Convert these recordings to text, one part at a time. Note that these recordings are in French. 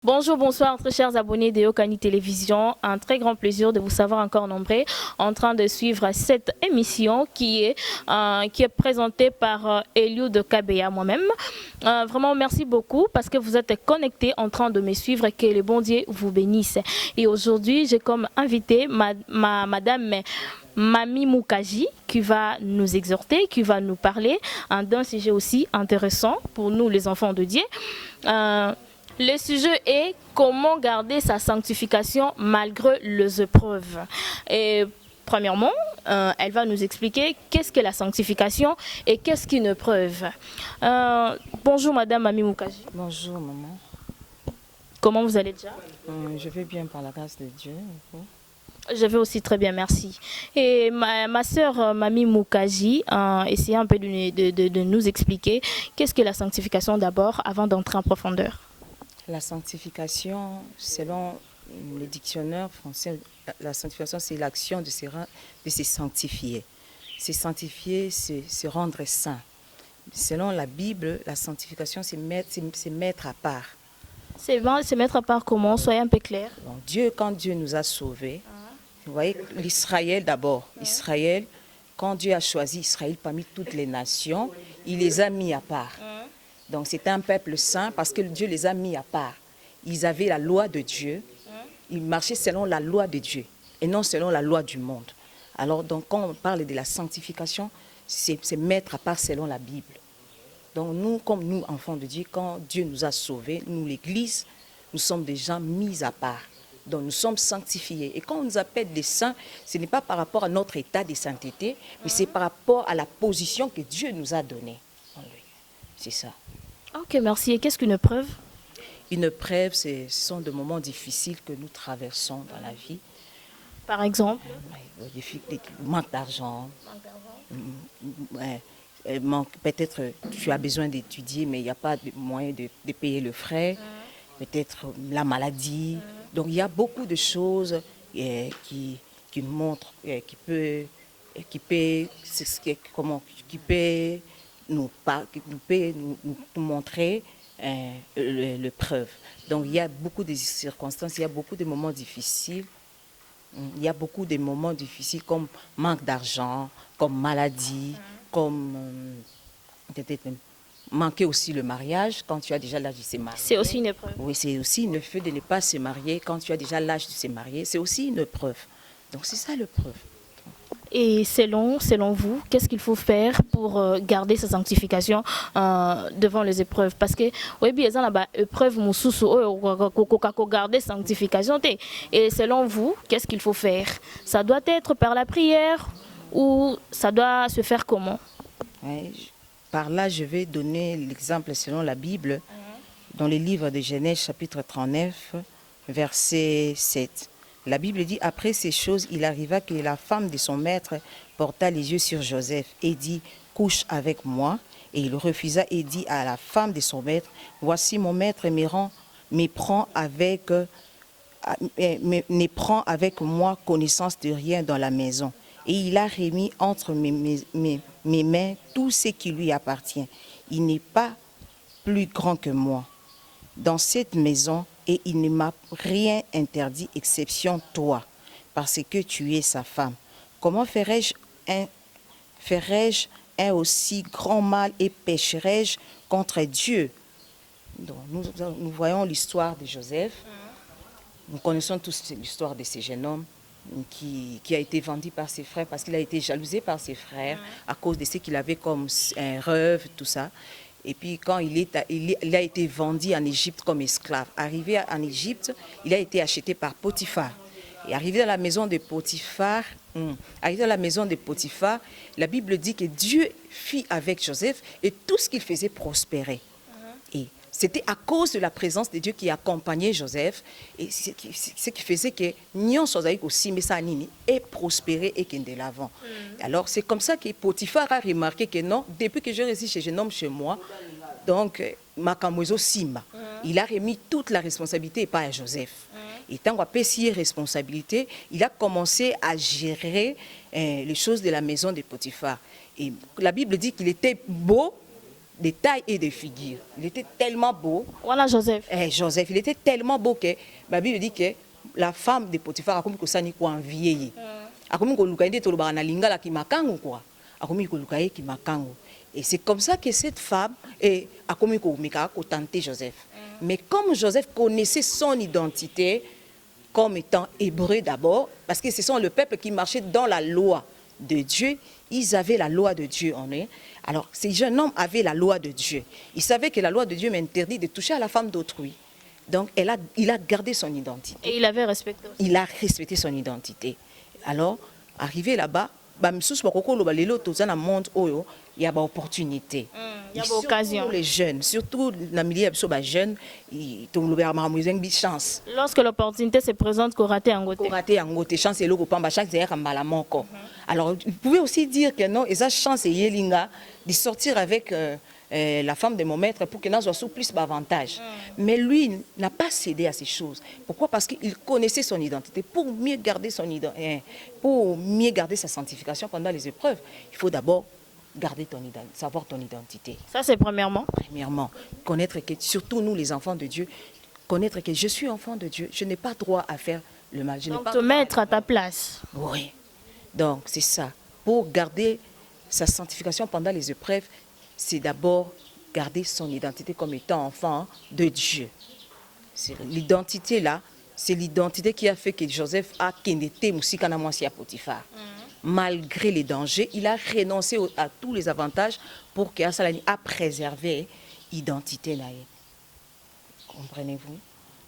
Bonjour, bonsoir, très chers abonnés de Yokani Télévision. Un très grand plaisir de vous savoir encore nombreux en train de suivre cette émission qui est présentée par Eliou de Kabeya, moi-même. Vraiment, merci beaucoup parce que vous êtes connectés en train de me suivre et que le bon Dieu vous bénisse. Et aujourd'hui, j'ai comme invité madame Mami Mukaji qui va nous exhorter, qui va nous parler d'un sujet aussi intéressant pour nous les enfants de Dieu. Le sujet est comment garder sa sanctification malgré les épreuves. Et premièrement, elle va nous expliquer qu'est-ce que la sanctification et qu'est-ce qu'une épreuve. Bonjour Madame Mami Mukaji. Bonjour maman. Comment vous allez déjà? Je vais bien par la grâce de Dieu. Je vais aussi très bien, merci. Et ma soeur Mami Mukaji, essayez un peu de nous expliquer qu'est-ce que la sanctification d'abord avant d'entrer en profondeur. La sanctification, selon le dictionnaire français, la sanctification, c'est l'action de se sanctifier. Se sanctifier, c'est se rendre saint. Selon la Bible, la sanctification, c'est mettre à part. C'est bon, se mettre à part comment? Soyez un peu clair. Donc, quand Dieu nous a sauvés, vous voyez, l'Israël d'abord. Israël, quand Dieu a choisi Israël parmi toutes les nations, il les a mis à part. Donc c'était un peuple saint parce que Dieu les a mis à part. Ils avaient la loi de Dieu, ils marchaient selon la loi de Dieu et non selon la loi du monde. Alors donc quand on parle de la sanctification, c'est mettre à part selon la Bible. Donc nous, comme nous, enfants de Dieu, quand Dieu nous a sauvés, nous l'Église, nous sommes des gens mis à part. Donc nous sommes sanctifiés. Et quand on nous appelle des saints, ce n'est pas par rapport à notre état de sainteté, mais c'est par rapport à la position que Dieu nous a donnée en lui. C'est ça. Ok, merci. Et qu'est-ce qu'une épreuve? Une épreuve, ce sont des moments difficiles que nous traversons dans la vie. Par exemple? Manque d'argent. Peut-être tu as besoin d'étudier, mais il n'y a pas de moyen de payer le frais. Peut-être la maladie. Donc il y a beaucoup de choses qui montrent, qui peut nous montrer l'épreuve. Donc il y a beaucoup de circonstances, il y a beaucoup de moments difficiles. Il y a beaucoup de moments difficiles comme manque d'argent, comme maladie, comme manquer aussi le mariage quand tu as déjà l'âge de se marier. C'est aussi une épreuve. Oui, c'est aussi une épreuve de ne pas se marier quand tu as déjà l'âge de se marier. C'est aussi une épreuve. Donc c'est ça l'épreuve. Et selon vous, qu'est-ce qu'il faut faire pour garder sa sanctification devant les épreuves? Parce que, oui, bien sûr, épreuve, garder sanctification. Et selon vous, qu'est-ce qu'il faut faire? Ça doit être par la prière ou ça doit se faire comment? Par là, je vais donner l'exemple selon la Bible, dans le livre de Genèse, chapitre 39, verset 7. La Bible dit, après ces choses, il arriva que la femme de son maître porta les yeux sur Joseph et dit, couche avec moi. Et il refusa et dit à la femme de son maître, voici mon maître ne prend avec moi connaissance de rien dans la maison. Et il a remis entre mes mains tout ce qui lui appartient. Il n'est pas plus grand que moi dans cette maison et il ne m'a rien interdit exception toi, parce que tu es sa femme. Comment ferais-je un aussi grand mal et pécherais-je contre Dieu? Donc, nous voyons l'histoire de Joseph. Nous connaissons tous l'histoire de ce jeune homme qui a été vendu par ses frères parce qu'il a été jalousé par ses frères à cause de ce qu'il avait comme un rêve, tout ça. Et puis quand il a été vendu en Égypte comme esclave. Arrivé en Égypte, il a été acheté par Potiphar. Et arrivé dans la maison de Potiphar, la Bible dit que Dieu fit avec Joseph et tout ce qu'il faisait prospérer. Et c'était à cause de la présence de Dieu qui accompagnait Joseph et ce qui faisait que Nyon Sozaïk aussi, mais ça est prospéré et qu'il est de l'avant. Alors c'est comme ça que Potiphar a remarqué que non, depuis que je réside chez jeune homme chez moi, donc Makamozo Sima, il a remis toute la responsabilité et pas à Joseph. Et tant qu'on a payé responsabilité, il a commencé à gérer les choses de la maison de Potiphar. Et la Bible dit qu'il était beau des tailles et des figures. Il était tellement beau. Voilà Joseph. Joseph, il était tellement beau que la Bible dit que la femme de Potiphar a comme que ça n'y quoi envié. A comme que Lukaïde to le lingala qui makango quoi. A comme que Lukaïde qui makango. Et c'est comme ça que cette femme a comme que Mika a tenté Joseph. Mais comme Joseph connaissait son identité comme étant hébreu d'abord, parce que ce sont le peuple qui marchait dans la loi de Dieu, ils avaient la loi de Dieu en eux. Alors, ces jeunes hommes avaient la loi de Dieu. Ils savaient que la loi de Dieu m'interdit de toucher à la femme d'autrui. Donc, il a gardé son identité. Et il avait respecté aussi. Il a respecté son identité. Alors, arrivé là-bas, il y a une opportunité. Il y a une occasion. Surtout les jeunes, surtout dans le milieu des jeunes, ils ont une chance. Lorsque l'opportunité se présente, qu'on rate en côté. Chance alors, vous pouvez aussi dire que non, et chance de sortir avec la femme de mon maître pour que nous ayons plus d'avantages. Mais lui n'a pas cédé à ces choses. Pourquoi? Parce qu'il connaissait son identité. Pour mieux garder sa sanctification pendant les épreuves, il faut d'abord garder savoir ton identité. Ça, c'est premièrement. Premièrement, connaître que, surtout nous les enfants de Dieu, connaître que je suis enfant de Dieu, je n'ai pas droit à faire le mal. Je n'ai Donc, pas te mettre à ta place. Oui. Donc, c'est ça. Pour garder sa sanctification pendant les épreuves, c'est d'abord garder son identité comme étant enfant de Dieu. L'identité là, c'est l'identité qui a fait que Joseph a été Moussikanamoisi à Potiphar. Malgré les dangers, il a renoncé à tous les avantages pour que Assalani a préservé l'identité là. Comprenez-vous?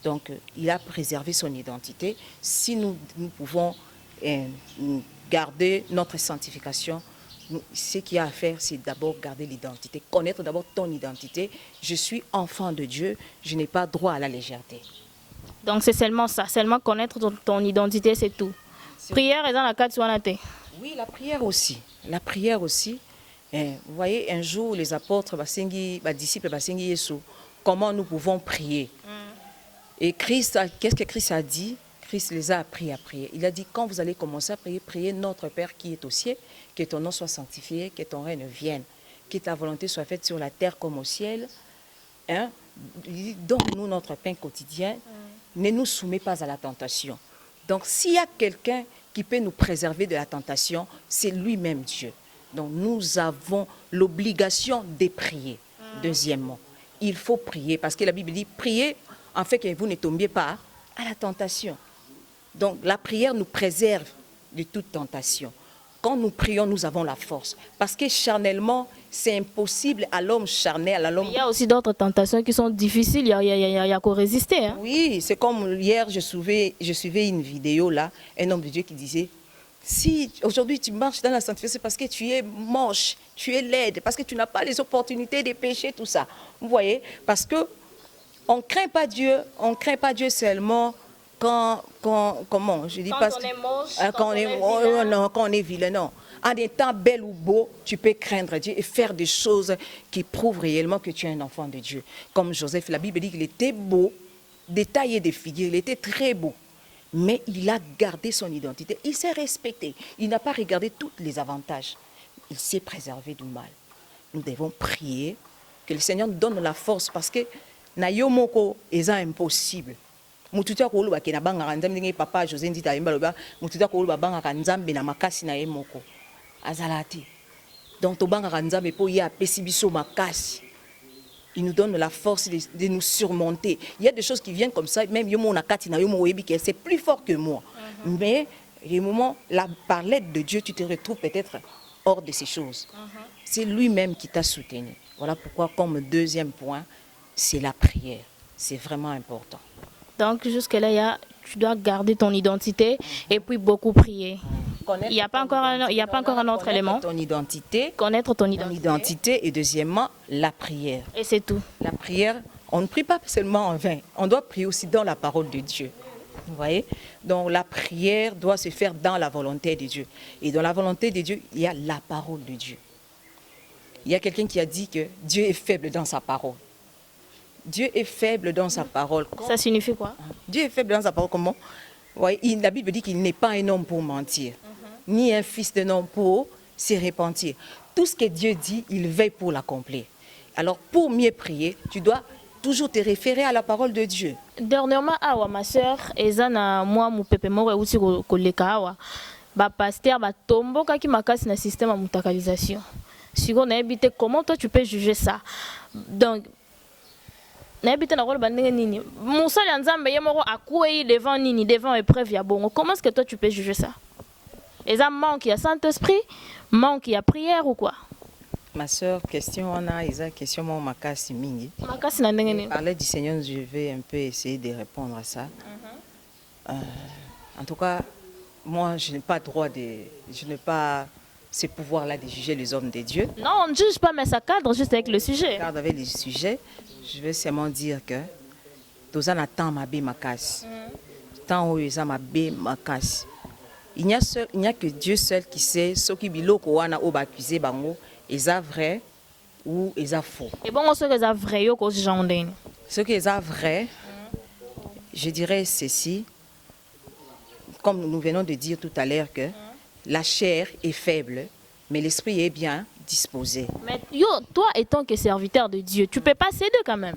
Donc, il a préservé son identité. Si nous pouvons garder notre sanctification, ce qu'il y a à faire, c'est d'abord garder l'identité, connaître d'abord ton identité. Je suis enfant de Dieu, je n'ai pas droit à la légèreté. Donc c'est seulement ça, seulement connaître ton identité, c'est tout. Prière est dans la carte soinatée. Oui, la prière aussi. La prière aussi. Vous voyez, un jour, les apôtres, les disciples, comment nous pouvons prier. Et Christ, qu'est-ce que Christ a dit? Christ les a appris à prier. Il a dit, quand vous allez commencer à prier, priez notre Père qui est au ciel, que ton nom soit sanctifié, que ton règne vienne, que ta volonté soit faite sur la terre comme au ciel. Hein? Donne-nous notre pain quotidien. Ne nous soumets pas à la tentation. Donc, s'il y a quelqu'un qui peut nous préserver de la tentation, c'est lui-même Dieu. Donc, nous avons l'obligation de prier. Deuxièmement, il faut prier, parce que la Bible dit, priez en fait que vous ne tombiez pas à la tentation. Donc, la prière nous préserve de toute tentation. Quand nous prions, nous avons la force. Parce que charnellement, c'est impossible à l'homme charnel, à l'homme... Il y a aussi d'autres tentations qui sont difficiles, il y a qu'à résister. Hein? Oui, c'est comme hier, je suivais une vidéo là, un homme de Dieu qui disait, si aujourd'hui tu marches dans la sanctification, c'est parce que tu es moche, tu es laide, parce que tu n'as pas les opportunités de pécher, tout ça. Vous voyez? Parce que on ne craint pas Dieu seulement comment je dis quand pas on est moche, quand on est vilain, non. En étant bel ou beau, tu peux craindre Dieu et faire des choses qui prouvent réellement que tu es un enfant de Dieu. Comme Joseph, la Bible dit qu'il était beau, détaillé des figures, il était très beau. Mais il a gardé son identité, il s'est respecté, il n'a pas regardé tous les avantages. Il s'est préservé du mal. Nous devons prier que le Seigneur nous donne la force parce que Nayomoko est impossible. Mututa ko luba kena banga kanzambe ngi papa José ndita yemba loba mututa ko luba banga kanzambe na makasi na yemoko azalati. Donc to banga kanzambe po ya pesibiso makasi. Il nous donne la force de nous surmonter. Il y a des choses qui viennent comme ça, même yomo na kati na yomo webi que c'est plus fort que moi. Mais les moments par l'aide de Dieu, tu te retrouves peut-être hors de ces choses. C'est lui-même qui t'a soutenu. Voilà pourquoi comme deuxième point, c'est la prière. C'est vraiment important. Donc jusque-là, tu dois garder ton identité et puis beaucoup prier. Il n'y a pas encore un autre élément. Connaître ton identité. Et deuxièmement, la prière. Et c'est tout. La prière, on ne prie pas seulement en vain. On doit prier aussi dans la parole de Dieu. Vous voyez? Donc la prière doit se faire dans la volonté de Dieu. Et dans la volonté de Dieu, il y a la parole de Dieu. Il y a quelqu'un qui a dit que Dieu est faible dans sa parole. Dieu est faible dans sa parole. Ça signifie quoi? Dieu est faible dans sa parole, comment? Ouais, la Bible dit qu'il n'est pas un homme pour mentir, ni un fils d'un homme pour se repentir. Tout ce que Dieu dit, il veille pour l'accomplir. Alors pour mieux prier, tu dois toujours te référer à la parole de Dieu. Dernièrement, awa, ma soeur, ezana moi mon pépé moko uti koleka awa. Ba pasteur ba tombo kaki makasi na système à mutakalisation. Si on a habité, comment toi tu peux juger ça? Donc na habité na rôle bandenge nini. Moussa Nzambe yemoko akoué devant nini, devant épreuve ya bongo. Comment est-ce que toi tu peux juger ça? Ezana manque ya Saint-Esprit, manque ya prière ou quoi? Ma soeur, question on a, Isa, question mon makasi mingi. Makasi na ndenge nini. Parler du Seigneur, je vais un peu essayer de répondre à ça. En tout cas, moi, je n'ai pas droit je n'ai pas ce pouvoir-là de juger les hommes de Dieu. Non, on ne juge pas, mais ça cadre juste avec le sujet. Cadre avec le sujet, je vais seulement dire que tous en attendent ma bé makasi. Tant où ils ont ma bé makasi. Il n'y a que Dieu seul qui sait ce qui biloko wana oba accusé bango. Est vrai ou est faux. Et bon, ce que est vrai, ce qui est vrai, je dirais ceci, comme nous venons de dire tout à l'heure que la chair est faible, mais l'esprit est bien disposé. Mais yo, toi étant que serviteur de Dieu, tu peux pas céder quand même.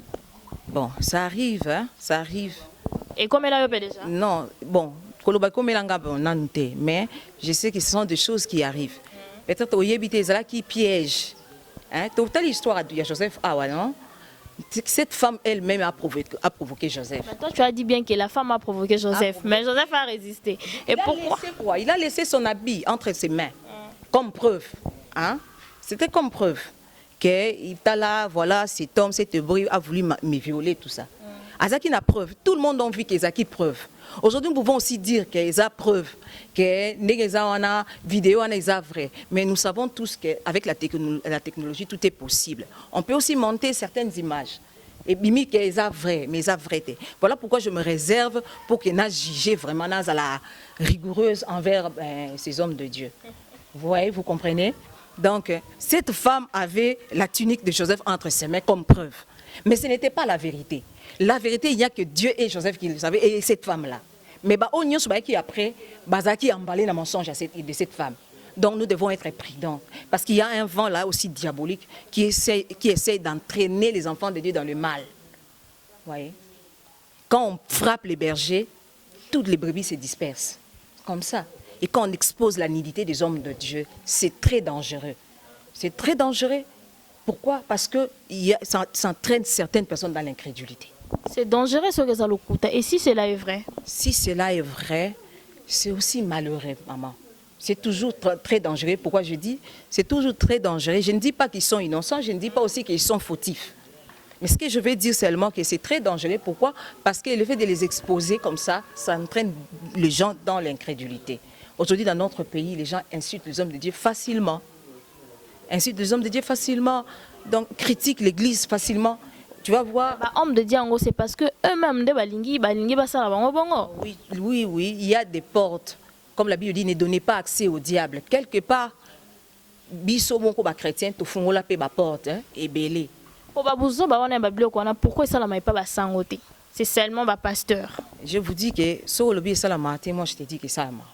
Bon, ça arrive, hein, ça arrive. Et comme elle a eu déjà? Non, bon, mais je sais que ce sont des choses qui arrivent. Peut-être au Yébité, c'est là qui piège. Hein? Toute l'histoire de Joseph, non? Cette femme elle-même a provoqué Joseph. Mais toi, tu as dit bien que la femme a provoqué Joseph, mais Joseph a résisté. Et pourquoi? Il a laissé son habit entre ses mains, comme preuve. Hein? C'était comme preuve qu'il était là, voilà, cet homme, cet hébreu a voulu me violer, tout ça. Azaki n'a preuve. Tout le monde a vu qu'ils ont preuve. Aujourd'hui, nous pouvons aussi dire qu'ils ont preuve, que les vidéos sont vraies. Mais nous savons tous qu'avec la technologie, tout est possible. On peut aussi monter certaines images. Et bimi qu'ils sont vraies, mais ils sont vraies. Voilà pourquoi je me réserve pour qu'ils n'aient jugé vraiment à la rigoureuse envers ces hommes de Dieu. Vous voyez, vous comprenez? Donc, cette femme avait la tunique de Joseph entre ses mains comme preuve. Mais ce n'était pas la vérité. La vérité, il n'y a que Dieu et Joseph qui le savaient, et cette femme-là. Mais on y a qui après, qui a emballé le mensonge de cette femme. Donc nous devons être prudents. Parce qu'il y a un vent là aussi diabolique qui essaie d'entraîner les enfants de Dieu dans le mal. Vous voyez? Quand on frappe les bergers, toutes les brebis se dispersent. Comme ça. Et quand on expose la nudité des hommes de Dieu, c'est très dangereux. C'est très dangereux. Pourquoi? Parce que ça entraîne certaines personnes dans l'incrédulité. C'est dangereux ce que ça le coûte. Et si cela est vrai? Si cela est vrai, c'est aussi malheureux, maman. C'est toujours très dangereux. Pourquoi je dis? C'est toujours très dangereux. Je ne dis pas qu'ils sont innocents, je ne dis pas aussi qu'ils sont fautifs. Mais ce que je veux dire seulement que c'est très dangereux. Pourquoi? Parce que le fait de les exposer comme ça entraîne les gens dans l'incrédulité. Aujourd'hui, dans notre pays, les gens insultent les hommes de Dieu facilement. Insultent les hommes de Dieu facilement. Donc, critiquent l'Église facilement. Tu vas voir. Homme de Dieu, c'est parce que eux-mêmes, oui, il y a des portes. Comme la Bible dit, ne donnez pas accès au diable. Quelque part, biso mon chrétien, tu fous la paix porte et belé. Pourquoi ça ne pas sangoté? C'est seulement ma pasteur. Je vous dis que sur le biais salama, moi je te dis que ça m'a.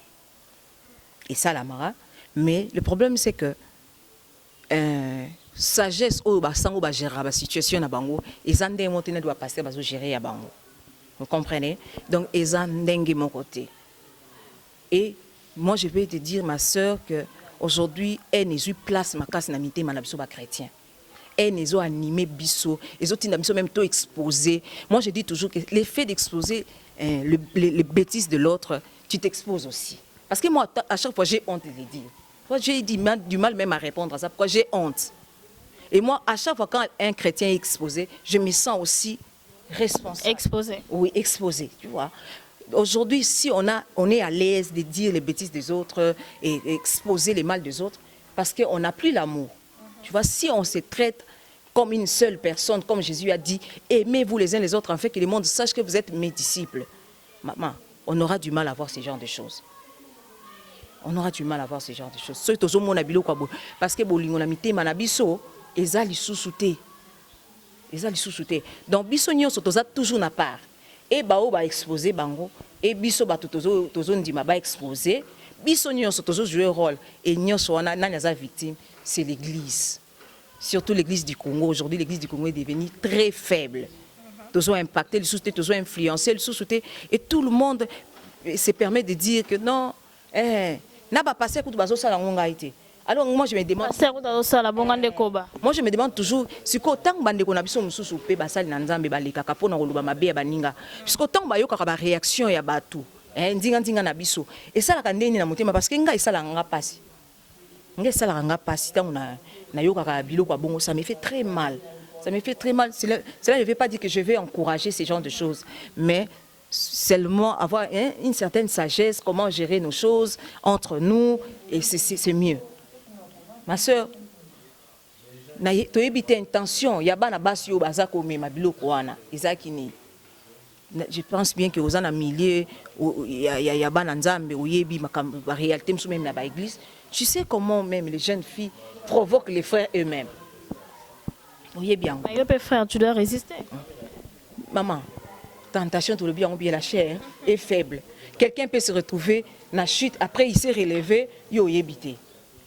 Et ça la mara. Mais le problème c'est que sagesse au basango ba gérer la situation na bango, ils ont des montées doit passer bazo gérer à bango. Vous comprenez? Donc ils ont dengue mon côté. Et moi je vais te dire ma sœur que aujourd'hui elle n'est eu place ma casse na mité manabso ba chrétien. Elle n'est pas animé biso, les autres n'ont même tout exposé. Moi je dis toujours que l'effet d'exposer les bêtises de l'autre, tu t'exposes aussi. Parce que moi à chaque fois j'ai honte de le dire. Moi j'ai du mal même à répondre à ça. Pourquoi j'ai honte? Et moi, à chaque fois quand un chrétien est exposé, je me sens aussi responsable. Exposé. Oui, exposé, tu vois. Aujourd'hui, si on est à l'aise de dire les bêtises des autres et exposer les mal des autres, parce qu'on n'a plus l'amour. Tu vois, si on se traite comme une seule personne, comme Jésus a dit, aimez-vous les uns les autres, en fait que le monde sache que vous êtes mes disciples. Maman, on aura du mal à voir ce genre de choses. On aura du mal à voir ce genre de choses. Parce que ezali sous-souté. Donc biso nyonso toza toujours na part. Et bao ba exposer bango et biso ba tozo ndima ba exposer. Biso nyonso tozo jouer rôle et nyonso wana nani za victime, c'est l'église. surtout l'église du Congo. Aujourd'hui, l'église du Congo est devenue très faible. Tous ont impacté, les sous-soutés, tous ont influencé, les sous-soutés. Et tout le monde se permet de dire que non, n'a pas passé à coup de bazo ça la été. Alors moi je me demande. Moi je me demande toujours, si autant bande qu'on a besoin de sous-souper, basal nanzambe balika kapona koluba mabe baninga. Puisqu'autant ba yoka ba réaction ya batu. Ndinga na biso. Et ça la kandeni na motema parce que nga isala nga pasi. Nga isala nga pasi tant na yoka ka biloko bongo, ça me fait très mal. Ça me fait très mal. Cela ne veut pas dire que je vais encourager ce genre de choses, mais seulement avoir une certaine sagesse, comment gérer nos choses entre nous, et c'est mieux. Ma soeur, tu as évité intention, il y a bana basio bazako me mabilo kwana, izakini. Je pense bien que aux en milieu, il y a bana nzambe ou yebi ma réalité même dans l'église. Tu sais comment même les jeunes filles provoquent les frères eux-mêmes. Oui, bien. Mais frère, tu dois résister. Maman, tentation, tout le bien, la chair est faible. Quelqu'un peut se retrouver dans la chute, après il s'est relevé, il a évité.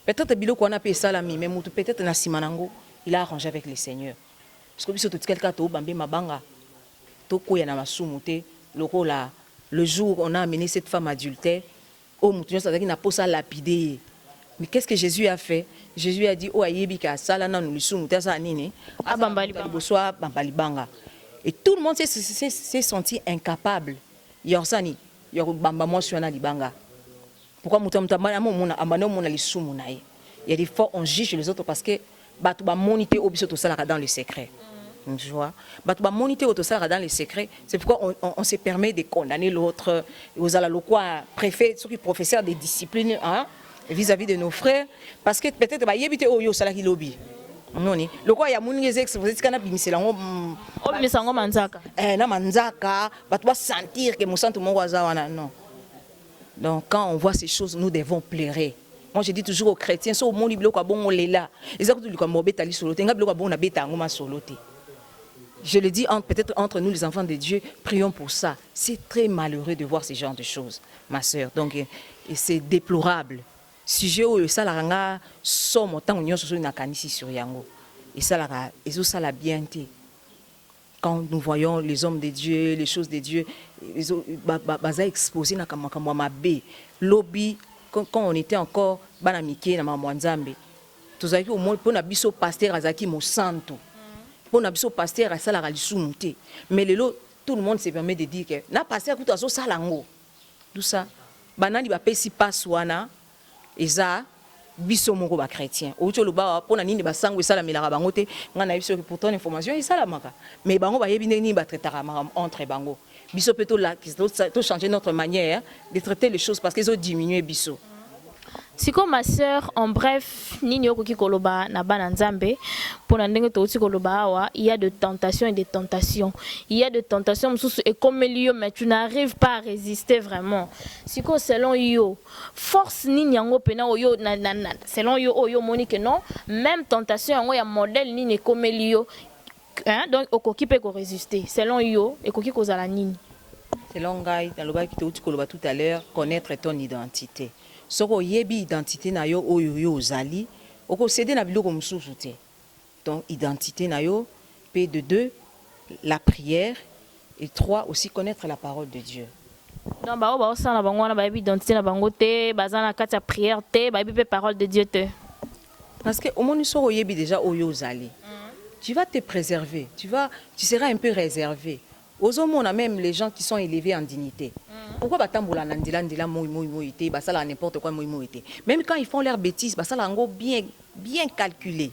Peut-être que qu'on a payé salami, mais peut-être na simanango, il a arrangé avec le Seigneur. Parce que si tu quelqu'un qui a bambé mabanga, toko ya na masumuté, le jour où on a amené cette femme adultère, oh mouton ça n'a pas ça lapidé. Mais qu'est-ce que Jésus a fait? Jésus a dit, oh ayebika sala na nulisumuté ça nini, bambali. Et tout le monde s'est senti incapable. Yorsani, yorbamba moi sur na libanga. Pourquoi il y a des fois on juge les autres parce que batuba monité au biso to sala dans le secret. Tu vois, batuba monité au to sala dans le secret, c'est pourquoi on se permet de condamner l'autre. Aux ala quoi préfet ceux qui professeurs des disciplines hein vis-à-vis de nos frères parce que peut-être ba yebité au yo sala ki lobby. Non ni. Le quoi ya muningeze exposé kana bimisela ngo misango manzaka. Na manzaka, batuba sentir que mon santo mon wazawana non. Donc quand on voit ces choses, nous devons pleurer. Moi je dis toujours aux chrétiens, so mon liblo kwa bon on là. Je le dis peut-être entre nous les enfants de Dieu, prions pour ça. C'est très malheureux de voir ce genre de choses, ma sœur. Donc et c'est déplorable. Sujet où ça la ranga somme tant union sur na kanisi sur yango. Et ça la bienté. Quand nous voyons les hommes de Dieu, les choses de Dieu, baza exposé na kama mabe lobby quand on était encore banamike na mamwanzambe tozaki au moins pona biso pasteur azaki mo santo pona biso pasteur asala lisumunte mais lelo tout le monde se permet de dire que na pasteur kuto aso salango tout ça banani ba pesi paswana eza biso moko ba chrétien outo loba pona nini ba sango esala melaka bango te ngana biso que pourtant information esala maka mais bango ba yebi nini ba traitera entre bango biso peut to changer notre manière de traiter les choses parce qu'ils ont diminué biso. Si comme ma sœur en bref nini okoki koloba na bana nzambe pona ndenge to uti koloba awa il y a de tentations et de tentations. Il y a de tentations mususu et comme lieu mais tu n'arrives pas à résister vraiment. Si comme selon yo force nini yango pena oyo na selon yo oyo moni que non même tentation yango ya modèle nini comme lieu hein donc okoki peut résister selon yo ekoki kozala nini. Selon Gaï dans le bas qui te uti koloba tout à l'heure connaître ton identité. Soko yebi identité na yo oyo ozali oko céder na biloko mususu te. Donc identité na yo P de 2 la prière et 3 aussi connaître la parole de Dieu. Donc ba o ça na bango na ba yebi identité na bango te bazana kati ya prière te ba yebi parole de Dieu te. Parce que au moins soko yebi déjà oyo ozali. Tu vas te préserver, tu seras un peu réservé. Aux hommes, on a même les gens qui sont élevés en dignité. Pourquoi batambola nandila moïté, basala n'importe quoi moïté. Même quand ils font leurs bêtises, basala ngo bien calculé.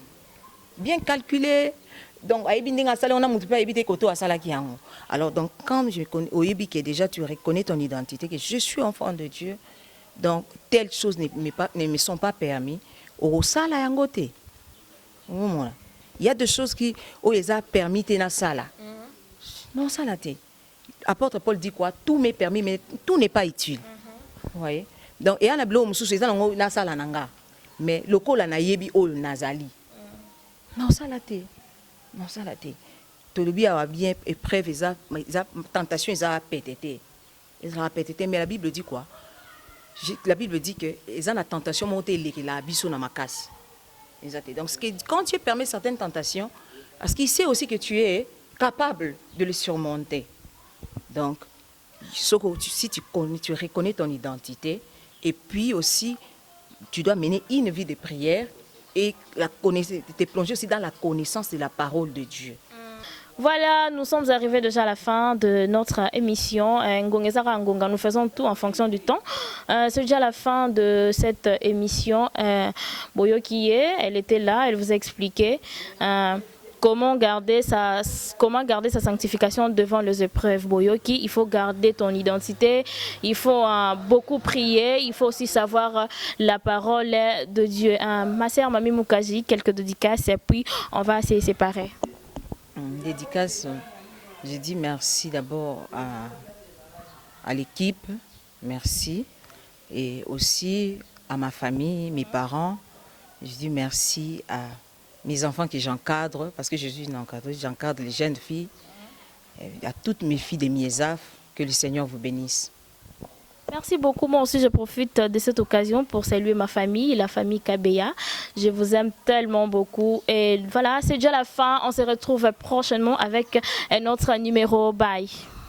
Bien calculé. Donc on a multiplié éviter koto asala ki yango. Alors donc quand je connais oyebi que déjà tu reconnais ton identité que je suis enfant de Dieu. Donc telles choses ne me sont pas permis. Au sala yango te. Il y a des choses qui les a permis na sala. Non, ça l'a été. Apôtre Paul dit quoi? Tout m'est permis, mais tout n'est pas utile. Vous voyez? Donc, il y a un bleu, mais le col na yebi o nazali. Non, ça l'a été. Non, ça l'a été. Tout le bien a bien épreuve, tentation, ils ont pété. Ils ont pété. Mais la Bible dit quoi? La Bible dit que ils ont la tentation monter la biso na makasi. Exactement. Donc, quand Dieu permet certaines tentations, parce qu'il sait aussi que tu es capable de les surmonter. Donc, si tu reconnais ton identité, et puis aussi, tu dois mener une vie de prière et te plonger aussi dans la connaissance de la parole de Dieu. Voilà, nous sommes arrivés déjà à la fin de notre émission. Nous faisons tout en fonction du temps. C'est déjà la fin de cette émission. Boyo Kiye, elle était là, elle vous a expliqué comment garder sa sanctification devant les épreuves. Boyoki, il faut garder ton identité, il faut beaucoup prier, il faut aussi savoir la parole de Dieu. Ma sœur Mami Mukaji, quelques dédicaces et puis on va se séparer. Dédicace, je dis merci d'abord à l'équipe, merci, et aussi à ma famille, mes parents. Je dis merci à mes enfants que j'encadre, parce que je suis une encadreuse, j'encadre les jeunes filles, et à toutes mes filles de Miezaf, que le Seigneur vous bénisse. Merci beaucoup. Moi aussi, je profite de cette occasion pour saluer ma famille, la famille Kabeya. Je vous aime tellement beaucoup. Et voilà, c'est déjà la fin. On se retrouve prochainement avec un autre numéro. Bye.